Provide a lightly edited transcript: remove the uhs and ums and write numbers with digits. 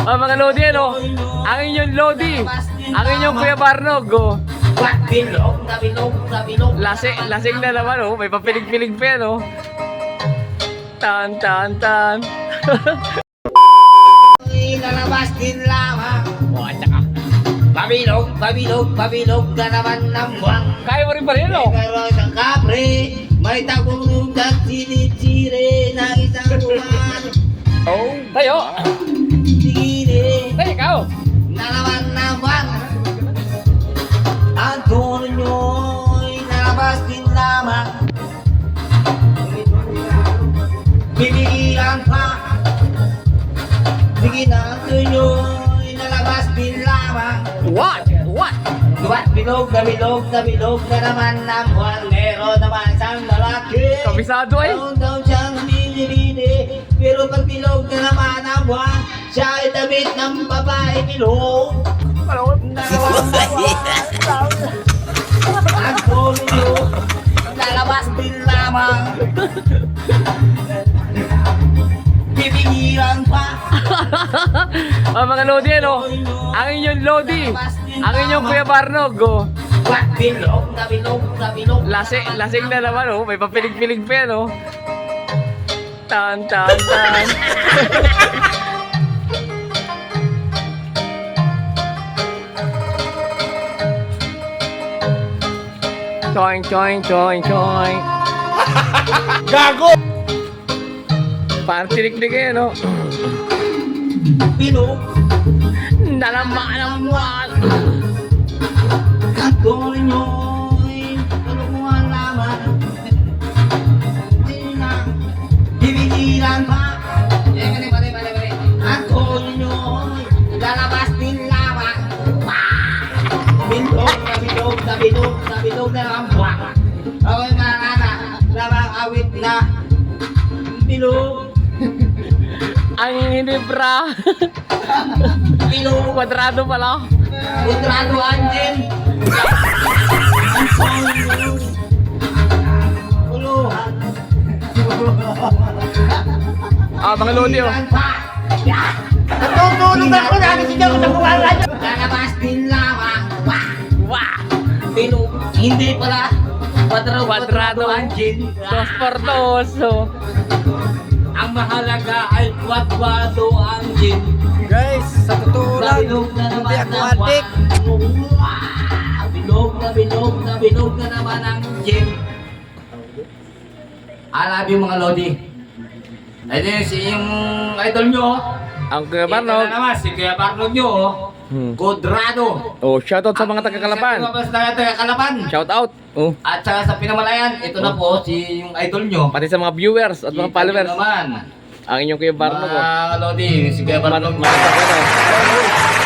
Oh, mga Lodi, ano? Ang inyong Lodi. Ang inyong Kuya Barnog, oh. Bilog na bilog na bilog. Lasing na naman, oh. May papilig-pilig pa yan, oh. Tan, tan, tan. Lalabas din lamang. Oh, at saka. Pabilog, pabilog, pabilog na naman ng buwang. Kaya mo rin pa rin, oh. Meron ng kapre, may tagulong ng sili-sili na isang buwan. Oh, tayo. Sige, Tayo, ikaw. na naman ng buwan. Ang tono nyo'y nalabas din lamang. Bibigilan pa. Sige na, ang tono nyo'y nalabas din lamang. What? What? Duwat bilog na bilog na bilog na naman ng buwan. Meron naman isang lalaki. Kabisado, ay. Meron daw siyang binibini. Pero pag bilog na naman ang buwan, siya ay damit ng babae bilog. Dalawang buwan. Ang tono nyo, lalabas din lamang. Bibigiran pa. Oh, mga Lodi, ano? Ang inyong Lodi. Ang inyong Kuya Barnog, oh. Duwat bilog na bilog na bilog. Lasing na naman, oh. May papilig-pilig pa yan, oh. Tan, tan, tan. Choing, choing, choing, choing. Gago! Parang tinik-tinik eh, no? Bilog. Nalama ng buwan. Ang tono nyo'y kalukuhan lamang. Bibigiran pa. Bali. Ang tono nyo'y lalabas din lamang. Bilog na bilog na bilog na bilog na ang buwan. Ako'y marana, lamang awit na bilog. Ang hinibra. Bilog. Kwadrado pala. Utrado Angel. Ang tono nyo'y kuluhan. Ah, mga Lodi, oh. Natutulog ako, nakikita ko sa buwala niya. Lalabas din lamang. Wah! Pero hindi pala. Kwadrado. Angel. Dos por dos, oh. Ang mahalaga ay kwadwado angel. Guys, sa totoo lang, Bilog na hindi naman ako ang adik. Bilog na naman ang angel. I love you mga Lodi. Ayun si yung idol nyo. Ang Kuya Ito na Barnog. naman, si Kuya Barnog nyo. Kudrado. Oh, shoutout sa mga taga-Kalapan. Sa taga-Kalapan. Shout out. Oh. At saka sa Pinamalayan, ito na po si yung idol nyo. Pati sa mga viewers at mga Kita followers. nyo naman. Ang inyong Kuya Barnog, oh. Mga Lodi, si Kuya Barnog. Makita ko na.